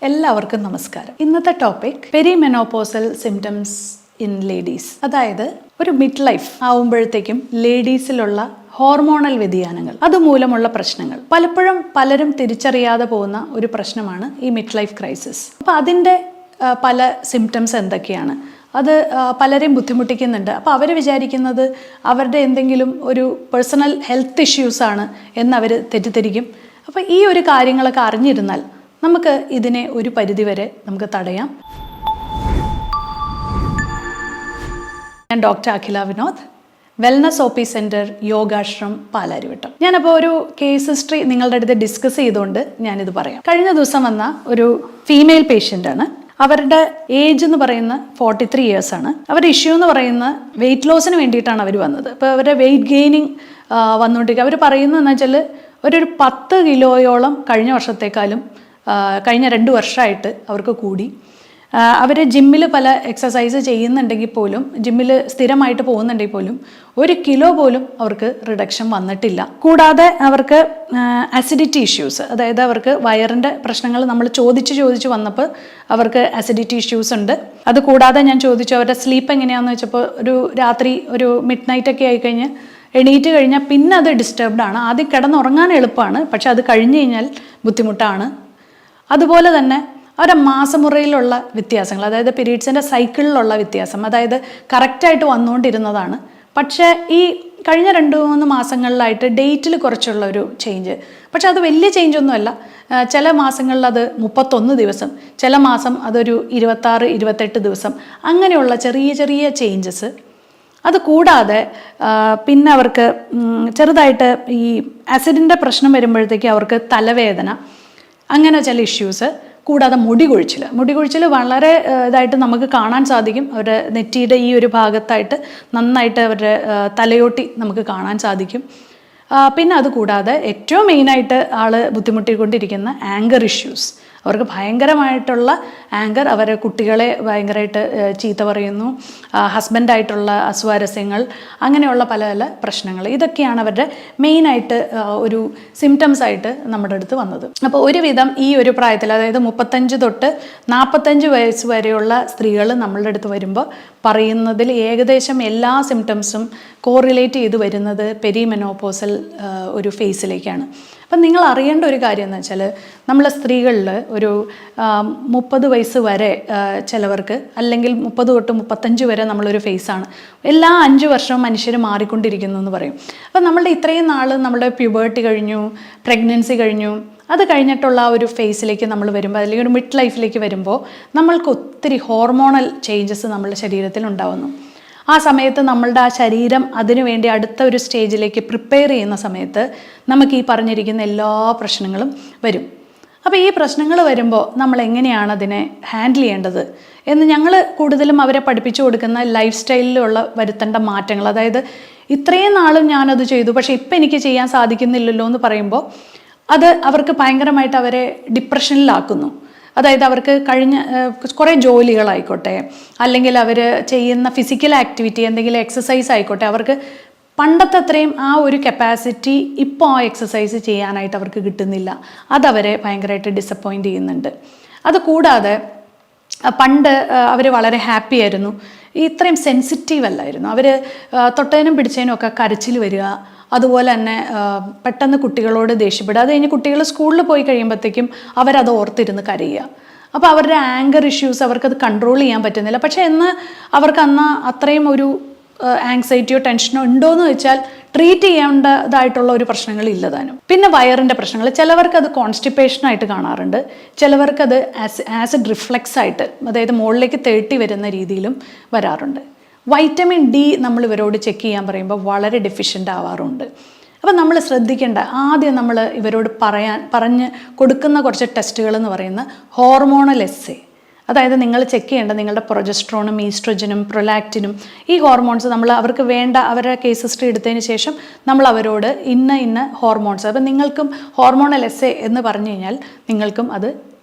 എല്ലാവർക്കും നമസ്കാരം. ഇന്നത്തെ topic perimenopausal symptoms in ladies. അതായത് ഒരു മിഡ് ലൈഫ് ആവുമ്പോഴത്തേക്കും ലേഡീസിലുള്ള ഹോർമോണൽ വ്യതിയാനങ്ങൾ, അതുമൂലമുള്ള പ്രശ്നങ്ങൾ. പലപ്പോഴും പലരും തിരിച്ചറിയാതെ പോകുന്ന ഒരു പ്രശ്നമാണ് ഈ മിഡ് ലൈഫ് ക്രൈസിസ്. അപ്പോൾ അതിൻ്റെ പല സിംറ്റംസ് എന്തൊക്കെയാണ്, അത് പലരെയും ബുദ്ധിമുട്ടിക്കുന്നുണ്ട്. അപ്പോൾ അവർ വിചാരിക്കുന്നത് അവരുടെ എന്തെങ്കിലും ഒരു പേഴ്സണൽ ഹെൽത്ത് ഇഷ്യൂസാണ് എന്നവർ തെറ്റിദ്ധരിക്കും. അപ്പോൾ ഈ ഒരു കാര്യങ്ങളൊക്കെ അറിഞ്ഞിരുന്നാൽ നമുക്ക് ഇതിനെ ഒരു പരിധിവരെ നമുക്ക് തടയാം. ഞാൻ doctor Akhila Vinod, wellness O P centre, Yogashram, Palarivattom. ഞാനപ്പോൾ ഒരു കേസ് ഹിസ്റ്ററി നിങ്ങളുടെ അടുത്ത് ഡിസ്കസ് ചെയ്തുകൊണ്ട് ഞാനിത് പറയാം. കഴിഞ്ഞ ദിവസം വന്ന ഒരു ഫീമെയിൽ പേഷ്യൻ്റാണ്. അവരുടെ ഏജ് എന്ന് പറയുന്ന 43 ഇയേഴ്സ് ആണ്. അവരുടെ ഇഷ്യൂ എന്ന് പറയുന്ന വെയിറ്റ് ലോസിന് വേണ്ടിയിട്ടാണ് അവർ വന്നത്. അപ്പോൾ അവരുടെ വെയിറ്റ് ഗെയിനിങ് വന്നുകൊണ്ടിരിക്കുക. അവർ പറയുന്നതെന്ന് വെച്ചാൽ ഒരു 10 കിലോയോളം കഴിഞ്ഞ വർഷത്തേക്കാളും കഴിഞ്ഞ 2 വർഷമായിട്ട് അവർക്ക് കൂടി. അവർ ജിമ്മിൽ പല എക്സസൈസ് ചെയ്യുന്നുണ്ടെങ്കിൽ പോലും, ജിമ്മിൽ സ്ഥിരമായിട്ട് പോകുന്നുണ്ടെങ്കിൽ പോലും 1 കിലോ പോലും അവർക്ക് റിഡക്ഷൻ വന്നിട്ടില്ല. കൂടാതെ അവർക്ക് അസിഡിറ്റി ഇഷ്യൂസ്, അതായത് അവർക്ക് വയറിൻ്റെ പ്രശ്നങ്ങൾ നമ്മൾ ചോദിച്ച് വന്നപ്പോൾ അവർക്ക് അസിഡിറ്റി ഇഷ്യൂസ് ഉണ്ട്. അത് കൂടാതെ ഞാൻ ചോദിച്ചു അവരുടെ സ്ലീപ്പ് എങ്ങനെയാണെന്ന് വെച്ചപ്പോൾ ഒരു രാത്രി ഒരു മിഡ് നൈറ്റൊക്കെ ആയിക്കഴിഞ്ഞ് എണീറ്റ് കഴിഞ്ഞാൽ പിന്നെ അത് ഡിസ്റ്റർബ്ഡ് ആണ്. ആദ്യം കിടന്നുറങ്ങാൻ എളുപ്പമാണ്, പക്ഷെ അത് കഴിഞ്ഞ് കഴിഞ്ഞാൽ ബുദ്ധിമുട്ടാണ്. അതുപോലെ തന്നെ അവരുടെ മാസമുറയിലുള്ള വ്യത്യാസങ്ങൾ, അതായത് പീരീഡ്സിൻ്റെ സൈക്കിളിലുള്ള വ്യത്യാസം, അതായത് കറക്റ്റായിട്ട് വന്നുകൊണ്ടിരുന്നതാണ്. പക്ഷേ ഈ കഴിഞ്ഞ 2-3 മാസങ്ങളിലായിട്ട് ഡേറ്റിൽ കുറച്ചുള്ള ഒരു ചേഞ്ച്, പക്ഷെ അത് വലിയ ചേഞ്ചൊന്നുമല്ല. ചില മാസങ്ങളിൽ അത് 31 ദിവസം, ചില മാസം അതൊരു 26-28 ദിവസം, അങ്ങനെയുള്ള ചെറിയ ചേഞ്ചസ്. അത് കൂടാതെ പിന്നെ അവർക്ക് ചെറുതായിട്ട് ഈ ആസിഡിൻ്റെ പ്രശ്നം വരുമ്പോഴത്തേക്ക് അവർക്ക് തലവേദന, അങ്ങനെ ചില ഇഷ്യൂസ്. കൂടാതെ മുടി കൊഴിച്ചിൽ വളരെ ഇതായിട്ട് നമുക്ക് കാണാൻ സാധിക്കും. അവരുടെ നെറ്റിയുടെ ഈ ഒരു ഭാഗത്തായിട്ട് നന്നായിട്ട് അവരുടെ തലയോട്ടി നമുക്ക് കാണാൻ സാധിക്കും. പിന്നെ അത് കൂടാതെ ഏറ്റവും മെയിനായിട്ട് ആൾ ബുദ്ധിമുട്ടിക്കൊണ്ടിരിക്കുന്ന ആങ്കർ ഇഷ്യൂസ്. അവർക്ക് ഭയങ്കരമായിട്ടുള്ള ആങ്കർ, അവരെ കുട്ടികളെ ഭയങ്കരമായിട്ട് ചീത്ത പറയുന്നു, ഹസ്ബൻഡായിട്ടുള്ള അസ്വാരസ്യങ്ങൾ, അങ്ങനെയുള്ള പല പ്രശ്നങ്ങൾ. ഇതൊക്കെയാണ് അവരുടെ മെയിനായിട്ട് ഒരു സിംറ്റംസ് ആയിട്ട് നമ്മുടെ അടുത്ത് വന്നത്. അപ്പോൾ ഒരുവിധം ഈ ഒരു പ്രായത്തിൽ, അതായത് 35 തൊട്ട് 45 വയസ്സ് വരെയുള്ള സ്ത്രീകൾ നമ്മളുടെ അടുത്ത് വരുമ്പോൾ പറയുന്നതിൽ ഏകദേശം എല്ലാ സിംറ്റംസും കോറിലേറ്റ് ചെയ്ത് വരുന്നത് പെരിമെനോപോസൽ ഒരു ഫേസിലേക്കാണ്. അപ്പം നിങ്ങൾ അറിയേണ്ട ഒരു കാര്യം എന്ന് വെച്ചാൽ, നമ്മളെ സ്ത്രീകളിൽ ഒരു 30 വയസ്സ് വരെ ചിലവർക്ക്, അല്ലെങ്കിൽ 30 തൊട്ട് 35 വരെ നമ്മളൊരു ഫേസാണ്. എല്ലാ 5 വർഷവും മനുഷ്യർ മാറിക്കൊണ്ടിരിക്കുന്നു എന്ന് പറയും. അപ്പം നമ്മളുടെ ഇത്രയും നാൾ നമ്മുടെ പ്യൂബേർട്ടി കഴിഞ്ഞു, പ്രഗ്നൻസി കഴിഞ്ഞു, അത് കഴിഞ്ഞിട്ടുള്ള ആ ഒരു ഫേസിലേക്ക് നമ്മൾ വരുമ്പോൾ, അല്ലെങ്കിൽ ഒരു മിഡ് ലൈഫിലേക്ക് വരുമ്പോൾ നമ്മൾക്ക് ഒത്തിരി ഹോർമോണൽ ചേഞ്ചസ് നമ്മുടെ ശരീരത്തിൽ ഉണ്ടാവുന്നു. ആ സമയത്ത് നമ്മളുടെ ആ ശരീരം അതിനുവേണ്ടി അടുത്ത ഒരു സ്റ്റേജിലേക്ക് പ്രിപ്പയർ ചെയ്യുന്ന സമയത്ത് നമുക്ക് ഈ പറഞ്ഞിരിക്കുന്ന എല്ലാ പ്രശ്നങ്ങളും വരും. അപ്പോൾ ഈ പ്രശ്നങ്ങൾ വരുമ്പോൾ നമ്മൾ എങ്ങനെയാണ് അതിനെ ഹാൻഡിൽ ചെയ്യേണ്ടത് എന്ന് ഞങ്ങൾ കൂടുതലും അവരെ പഠിപ്പിച്ചു കൊടുക്കുന്ന ലൈഫ് സ്റ്റൈലിലുള്ള വരുത്തേണ്ട മാറ്റങ്ങൾ. അതായത് ഇത്രയും നാളും ഞാനത് ചെയ്തു, പക്ഷേ ഇപ്പം എനിക്ക് ചെയ്യാൻ സാധിക്കുന്നില്ലല്ലോ എന്ന് പറയുമ്പോൾ അത് അവർക്ക് ഭയങ്കരമായിട്ട് അവരെ ഡിപ്രഷനിലാക്കുന്നു. അതായത് അവർക്ക് കഴിഞ്ഞ കുറേ ജോലികളായിക്കോട്ടെ, അല്ലെങ്കിൽ അവർ ചെയ്യുന്ന ഫിസിക്കൽ ആക്ടിവിറ്റി, എന്തെങ്കിലും എക്സസൈസ് ആയിക്കോട്ടെ, അവർക്ക് പണ്ടത്തെ അത്രയും ആ ഒരു കപ്പാസിറ്റി ഇപ്പോൾ ആ എക്സസൈസ് ചെയ്യാനായിട്ട് അവർക്ക് കിട്ടുന്നില്ല. അതവരെ ഭയങ്കരമായിട്ട് ഡിസപ്പോയിൻ്റ് ചെയ്യുന്നുണ്ട്. അത് കൂടാതെ പണ്ട് അവർ വളരെ ഹാപ്പി ആയിരുന്നു, ഇത്രയും സെൻസിറ്റീവ് അല്ലായിരുന്നു. അവർ തൊട്ടതിനും പിടിച്ചതിനും ഒക്കെ കരച്ചിൽ വരിക, അതുപോലെ തന്നെ പെട്ടെന്ന് കുട്ടികളോട് ദേഷ്യപ്പെടുക. അത് കഴിഞ്ഞ് കുട്ടികൾ സ്കൂളിൽ പോയി കഴിയുമ്പോഴത്തേക്കും അവരത് ഓർത്തിരുന്ന് കരയുക. അപ്പോൾ അവരുടെ ആങ്കർ ഇഷ്യൂസ് അവർക്കത് കൺട്രോൾ ചെയ്യാൻ പറ്റുന്നില്ല. പക്ഷേ എന്ന് അവർക്ക് അന്ന് അത്രയും ഒരു ആങ്സൈറ്റിയോ ടെൻഷനോ ഉണ്ടോയെന്ന് വെച്ചാൽ ട്രീറ്റ് ചെയ്യേണ്ടതായിട്ടുള്ള ഒരു പ്രശ്നങ്ങളില്ല താനും. പിന്നെ വയറിൻ്റെ പ്രശ്നങ്ങൾ, ചിലവർക്ക് അത് കോൺസ്റ്റിപ്പേഷനായിട്ട് കാണാറുണ്ട്, ചിലവർക്കത് ആസിഡ് റിഫ്ലക്സ് ആയിട്ട്, അതായത് മുകളിലേക്ക് തേട്ടി വരുന്ന രീതിയിലും വരാറുണ്ട്. വൈറ്റമിൻ ഡി നമ്മൾ ഇവരോട് ചെക്ക് ചെയ്യാൻ പറയുമ്പോൾ വളരെ ഡെഫിഷ്യൻ്റ് ആവാറുണ്ട്. അപ്പം നമ്മൾ ശ്രദ്ധിക്കേണ്ട, ആദ്യം നമ്മൾ ഇവരോട് പറഞ്ഞ് കൊടുക്കുന്ന കുറച്ച് ടെസ്റ്റുകൾ എന്ന് പറയുന്ന ഹോർമോണൽ എസ്സേ. അതായത് നിങ്ങൾ ചെക്ക് ചെയ്യേണ്ട നിങ്ങളുടെ പ്രൊജസ്ട്രോണും ഈസ്ട്രജനും പ്രൊലാക്റ്റിനും, ഈ ഹോർമോൺസ് നമ്മൾ അവർക്ക് വേണ്ട, അവരുടെ കേസ് ഹിസ്റ്ററി എടുത്തതിന് ശേഷം നമ്മൾ അവരോട് ഇന്ന ഹോർമോൺസ്, അപ്പം നിങ്ങൾക്കും ഹോർമോണൽ എസ്സേ എന്ന് പറഞ്ഞു കഴിഞ്ഞാൽ നിങ്ങൾക്കും അത്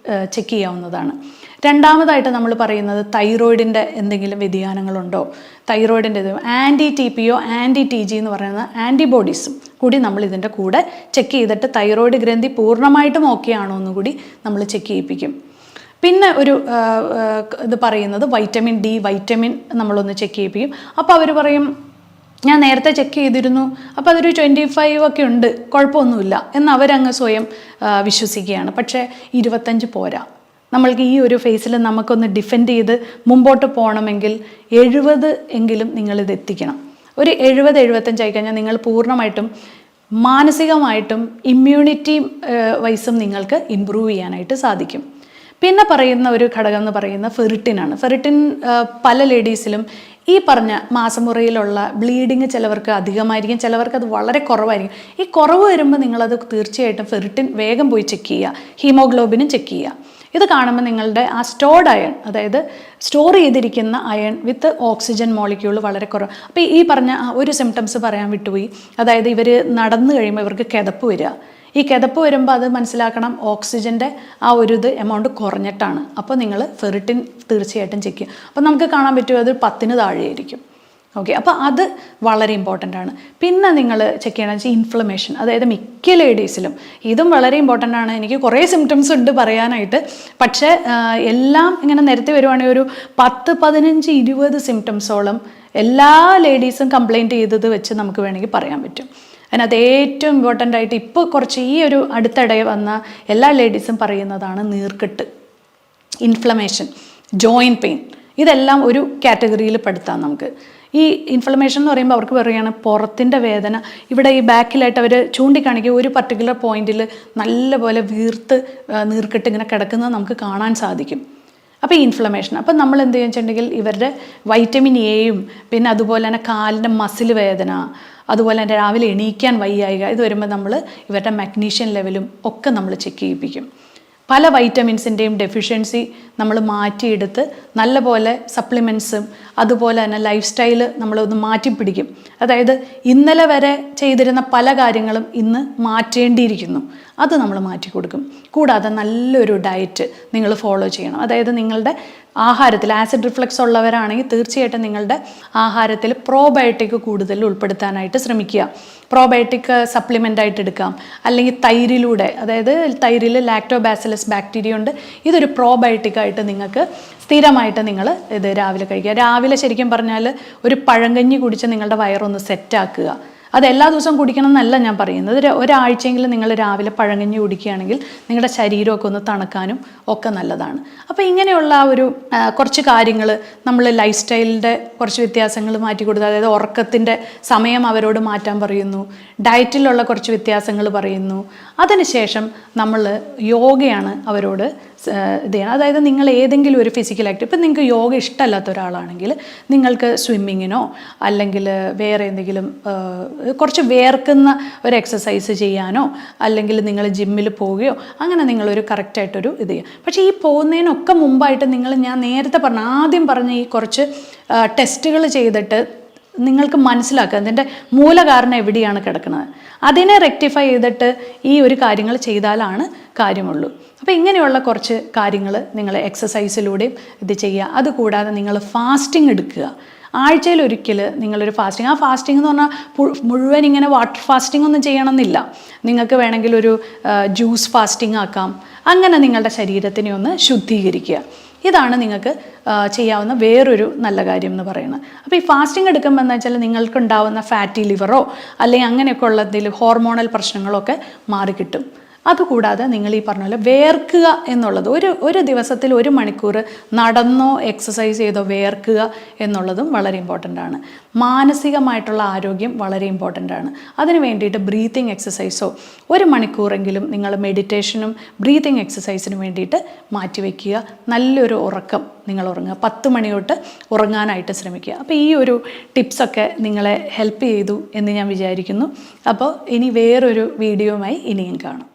ചെക്ക് ചെയ്യാവുന്നതാണ്. രണ്ടാമതായിട്ട് നമ്മൾ പറയുന്നത് തൈറോയിഡിൻ്റെ എന്തെങ്കിലും വ്യതിയാനങ്ങളുണ്ടോ, തൈറോയിഡിൻ്റെ ആൻറ്റി TPO ആൻറ്റി TG എന്ന് പറയുന്ന ആൻറ്റിബോഡീസും കൂടി നമ്മൾ ഇതിൻ്റെ കൂടെ ചെക്ക് ചെയ്തിട്ട് തൈറോയിഡ് ഗ്രന്ഥി പൂർണ്ണമായിട്ടും ഓക്കെ ആണോ എന്നുകൂടി നമ്മൾ ചെക്ക് ചെയ്യിപ്പിക്കും. പിന്നെ ഒരു ഇത് പറയുന്നത് വൈറ്റമിൻ ഡി, വൈറ്റമിൻ നമ്മളൊന്ന് ചെക്ക് ചെയ്യിപ്പിക്കും. അപ്പോൾ അവർ പറയും ഞാൻ നേരത്തെ ചെക്ക് ചെയ്തിരുന്നു, അപ്പോൾ അതൊരു 25 ഒക്കെ ഉണ്ട്, കുഴപ്പമൊന്നുമില്ല എന്ന് അവരങ്ങ് സ്വയം വിശ്വസിക്കുകയാണ്. പക്ഷേ 25 പോരാ. നമ്മൾക്ക് ഈ ഒരു ഫേസിൽ നമുക്കൊന്ന് ഡിഫെൻഡ് ചെയ്ത് മുമ്പോട്ട് പോകണമെങ്കിൽ 70 എങ്കിലും നിങ്ങളിത് എത്തിക്കണം. ഒരു 70-75 ആയിക്കഴിഞ്ഞാൽ നിങ്ങൾ പൂർണ്ണമായിട്ടും മാനസികമായിട്ടും ഇമ്മ്യൂണിറ്റി വൈസും നിങ്ങൾക്ക് ഇമ്പ്രൂവ് ചെയ്യാനായിട്ട് സാധിക്കും. പിന്നെ പറയുന്ന ഒരു ഘടകം എന്ന് പറയുന്ന ഫെറിറ്റിനാണ്. ഫെറിറ്റിൻ പല ലേഡീസിലും ഈ പറഞ്ഞ മാസമുറയിലുള്ള ബ്ലീഡിങ് ചിലവർക്ക് അധികമായിരിക്കും, ചിലവർക്ക് അത് വളരെ കുറവായിരിക്കും. ഈ കുറവ് വരുമ്പോൾ നിങ്ങളത് തീർച്ചയായിട്ടും ഫെറിറ്റിൻ വേഗം പോയി ചെക്ക് ചെയ്യുക, ഹീമോഗ്ലോബിനും ചെക്ക് ചെയ്യുക. ഇത് കാണുമ്പോൾ നിങ്ങളുടെ ആ സ്റ്റോർഡ് അയൺ, അതായത് സ്റ്റോർ ചെയ്തിരിക്കുന്ന അയൺ വിത്ത് ഓക്സിജൻ മോളിക്യൂൾ വളരെ കുറവ്. അപ്പോൾ ഈ പറഞ്ഞ ഒരു സിംറ്റംസ് പറയാൻ വിട്ടുപോയി. അതായത് ഇവർ നടന്നു കഴിയുമ്പോൾ ഇവർക്ക് കിതപ്പ് വരിക. ഈ കിതപ്പ് വരുമ്പോൾ അത് മനസ്സിലാക്കണം, ഓക്സിജൻ്റെ ആ ഒരു എമൗണ്ട് കുറഞ്ഞിട്ടാണ്. അപ്പോൾ നിങ്ങൾ ഫെറിറ്റിൻ തീർച്ചയായിട്ടും ചെക്ക് ചെയ്യുക. അപ്പോൾ നമുക്ക് കാണാൻ പറ്റും അത് 10 താഴെയായിരിക്കും. ഓക്കെ, അപ്പോൾ അത് വളരെ ഇമ്പോർട്ടൻ്റ് ആണ്. പിന്നെ നിങ്ങൾ ചെക്ക് ചെയ്യണമെന്ന് വെച്ചാൽ ഇൻഫ്ലമേഷൻ, അതായത് മിക്ക ലേഡീസിലും ഇതും വളരെ ഇമ്പോർട്ടൻ്റ് ആണ്. എനിക്ക് കുറേ സിംറ്റംസ് ഉണ്ട് പറയാനായിട്ട്, പക്ഷേ എല്ലാം ഇങ്ങനെ നിരത്തി വരുവാണെങ്കിൽ ഒരു 10, 15, 20 സിംറ്റംസോളം എല്ലാ ലേഡീസും കംപ്ലയിൻറ്റ് ചെയ്തത് വെച്ച് നമുക്ക് വേണമെങ്കിൽ പറയാൻ പറ്റും. അതിനകത്ത് ഏറ്റവും ഇമ്പോർട്ടൻ്റ് ആയിട്ട് ഇപ്പോൾ കുറച്ച് ഈ ഒരു അടുത്തിടെ വന്ന എല്ലാ ലേഡീസും പറയുന്നതാണ് നീർക്കെട്ട്, ഇൻഫ്ലമേഷൻ, ജോയിൻറ്റ് പെയിൻ. ഇതെല്ലാം ഒരു കാറ്റഗറിയിൽ പെടുത്താം നമുക്ക്. ഈ ഇൻഫ്ലമേഷൻ എന്ന് പറയുമ്പോൾ അവർക്ക് പറയുകയാണ് പുറത്തിൻ്റെ വേദന. ഇവിടെ ഈ ബാക്കിലായിട്ട് അവർ ചൂണ്ടിക്കാണിക്കുക ഒരു പർട്ടിക്കുലർ പോയിന്റിൽ നല്ലപോലെ വീർത്ത് നീർക്കെട്ട് ഇങ്ങനെ കിടക്കുന്നത് നമുക്ക് കാണാൻ സാധിക്കും. അപ്പോൾ ഈ ഇൻഫ്ലമേഷൻ, അപ്പം നമ്മൾ എന്ത് ചെയ്യുന്നുവെച്ചിട്ടുണ്ടെങ്കിൽ ഇവരുടെ വൈറ്റമിൻ എയും പിന്നെ അതുപോലെ തന്നെ കാലിൻ്റെ മസിൽ വേദന, അതുപോലെ തന്നെ രാവിലെ എണീക്കാൻ വയ്യായിക, ഇത് വരുമ്പോൾ നമ്മൾ ഇവരുടെ മഗ്നീഷ്യം ലെവലും ഒക്കെ നമ്മൾ ചെക്ക് ചെയ്യിപ്പിക്കും. പല വൈറ്റമിൻസിൻ്റെയും ഡെഫിഷ്യൻസി നമ്മൾ മാറ്റിയെടുത്ത് നല്ലപോലെ സപ്ലിമെൻറ്റ്സും അതുപോലെ തന്നെ ലൈഫ് സ്റ്റൈല് നമ്മളൊന്ന് മാറ്റിപ്പിടിക്കും. അതായത് ഇന്നലെ വരെ ചെയ്തിരുന്ന പല കാര്യങ്ങളും ഇന്ന് മാറ്റേണ്ടിയിരിക്കുന്നു, അത് നമ്മൾ മാറ്റി കൊടുക്കും. കൂടാതെ നല്ലൊരു ഡയറ്റ് നിങ്ങൾ ഫോളോ ചെയ്യണം. അതായത് നിങ്ങളുടെ ആഹാരത്തിൽ ആസിഡ് റിഫ്ലക്സ് ഉള്ളവരാണെങ്കിൽ തീർച്ചയായിട്ടും നിങ്ങളുടെ ആഹാരത്തിൽ പ്രോബയോട്ടിക് കൂടുതൽ ഉൾപ്പെടുത്താനായിട്ട് ശ്രമിക്കുക. പ്രോബയോട്ടിക് സപ്ലിമെൻ്റ് ആയിട്ട് എടുക്കാം, അല്ലെങ്കിൽ തൈരിലൂടെ, അതായത് തൈരിൽ ലാക്ടോബാസിലസ് ബാക്ടീരിയ ഉണ്ട്, ഇതൊരു പ്രോബയോട്ടിക് ആയിട്ട് നിങ്ങൾക്ക് സ്ഥിരമായിട്ട് നിങ്ങൾ ഇത് രാവിലെ കഴിക്കുക. രാവിലെ ശരിക്കും പറഞ്ഞാൽ ഒരു പഴങ്കഞ്ഞി കുടിച്ച് നിങ്ങളുടെ വയറൊന്ന് സെറ്റാക്കുക. അത് എല്ലാ ദിവസവും കുടിക്കണം എന്നല്ല ഞാൻ പറയുന്നത്. ഒരാഴ്ചയെങ്കിലും നിങ്ങൾ രാവിലെ പഴങ്കഞ്ഞി കുടിക്കുകയാണെങ്കിൽ നിങ്ങളുടെ ശരീരമൊക്കെ ഒന്ന് തണുക്കാനും ഒക്കെ നല്ലതാണ്. അപ്പോൾ ഇങ്ങനെയുള്ള ഒരു കുറച്ച് കാര്യങ്ങൾ നമ്മൾ ലൈഫ് സ്റ്റൈലിൻ്റെ കുറച്ച് വ്യത്യാസങ്ങൾ മാറ്റി കൊടുത്ത്, അതായത് ഉറക്കത്തിൻ്റെ സമയം അവരോട് മാറ്റാൻ പറയുന്നു, ഡയറ്റിലുള്ള കുറച്ച് വ്യത്യാസങ്ങൾ പറയുന്നു. അതിനുശേഷം നമ്മൾ യോഗയാണ് അവരോട് ഇത് ചെയ്യണം. അതായത് നിങ്ങൾ ഏതെങ്കിലും ഒരു ഫിസിക്കൽ ആക്ടിവിറ്റി, ഇപ്പം നിങ്ങൾക്ക് യോഗ ഇഷ്ടമല്ലാത്ത ഒരാളാണെങ്കിൽ നിങ്ങൾക്ക് സ്വിമ്മിങ്ങിനോ അല്ലെങ്കിൽ വേറെ എന്തെങ്കിലും കുറച്ച് വേർക്കുന്ന ഒരു എക്സസൈസ് ചെയ്യാനോ അല്ലെങ്കിൽ നിങ്ങൾ ജിമ്മിൽ പോവുകയോ അങ്ങനെ നിങ്ങളൊരു കറക്റ്റായിട്ടൊരു ഇത് ചെയ്യുക. പക്ഷേ ഈ പോകുന്നതിനൊക്കെ മുമ്പായിട്ട് ഞാൻ നേരത്തെ ആദ്യം പറഞ്ഞ ഈ കുറച്ച് ടെസ്റ്റുകൾ ചെയ്തിട്ട് നിങ്ങൾക്ക് മനസ്സിലാക്കുക അതിൻ്റെ മൂലകാരണം എവിടെയാണ് കിടക്കുന്നത്. അതിനെ റെക്ടിഫൈ ചെയ്തിട്ട് ഈ ഒരു കാര്യങ്ങൾ ചെയ്താലാണ് കാര്യമുള്ളൂ. അപ്പോൾ ഇങ്ങനെയുള്ള കുറച്ച് കാര്യങ്ങൾ നിങ്ങൾ എക്സസൈസിലൂടെയും ഇത് ചെയ്യുക. അതുകൂടാതെ നിങ്ങൾ ഫാസ്റ്റിംഗ് എടുക്കുക. ആഴ്ചയിലൊരിക്കൽ നിങ്ങളൊരു ഫാസ്റ്റിംഗ്, ആ ഫാസ്റ്റിംഗ് എന്ന് പറഞ്ഞാൽ മുഴുവൻ ഇങ്ങനെ വാട്ടർ ഫാസ്റ്റിംഗ് ഒന്നും ചെയ്യണമെന്നില്ല. നിങ്ങൾക്ക് വേണമെങ്കിൽ ഒരു ജ്യൂസ് ഫാസ്റ്റിംഗ് ആക്കാം. അങ്ങനെ നിങ്ങളുടെ ശരീരത്തിനെ ഒന്ന് ശുദ്ധീകരിക്കുക. ഇതാണ് നിങ്ങൾക്ക് ചെയ്യാവുന്ന വേറൊരു നല്ല കാര്യം എന്ന് പറയുന്നത്. അപ്പോൾ ഈ ഫാസ്റ്റിംഗ് എടുക്കുമ്പോൾ എന്താ വെച്ചാൽ നിങ്ങൾക്കുണ്ടാവുന്ന ഫാറ്റി ലിവറോ അല്ലെങ്കിൽ അങ്ങനെയൊക്കെ ഉള്ള എന്തെങ്കിലും ഹോർമോണൽ പ്രശ്നങ്ങളൊക്കെ മാറിക്കിട്ടും. അതുകൂടാതെ നിങ്ങൾ ഈ പറഞ്ഞ പോലെ വേർക്കുക എന്നുള്ളത്, ഒരു ദിവസത്തിൽ 1 മണിക്കൂർ നടന്നോ എക്സസൈസ് ചെയ്തോ വേർക്കുക എന്നുള്ളതും വളരെ ഇമ്പോർട്ടൻ്റ് ആണ്. മാനസികമായിട്ടുള്ള ആരോഗ്യം വളരെ ഇമ്പോർട്ടൻ്റ് ആണ്. അതിന് വേണ്ടിയിട്ട് ബ്രീത്തിങ് എക്സസൈസോ 1 മണിക്കൂറെങ്കിലും നിങ്ങൾ മെഡിറ്റേഷനും ബ്രീത്തിങ് എക്സസൈസിനും വേണ്ടിയിട്ട് മാറ്റിവെക്കുക. നല്ലൊരു ഉറക്കം നിങ്ങൾ ഉറങ്ങുക. 10 മണി തൊട്ട് ഉറങ്ങാനായിട്ട് ശ്രമിക്കുക. അപ്പോൾ ഈ ഒരു ടിപ്സൊക്കെ നിങ്ങളെ ഹെൽപ്പ് ചെയ്തു എന്ന് ഞാൻ വിചാരിക്കുന്നു. അപ്പോൾ ഇനി വേറൊരു വീഡിയോയുമായി ഇനിയും കാണാം.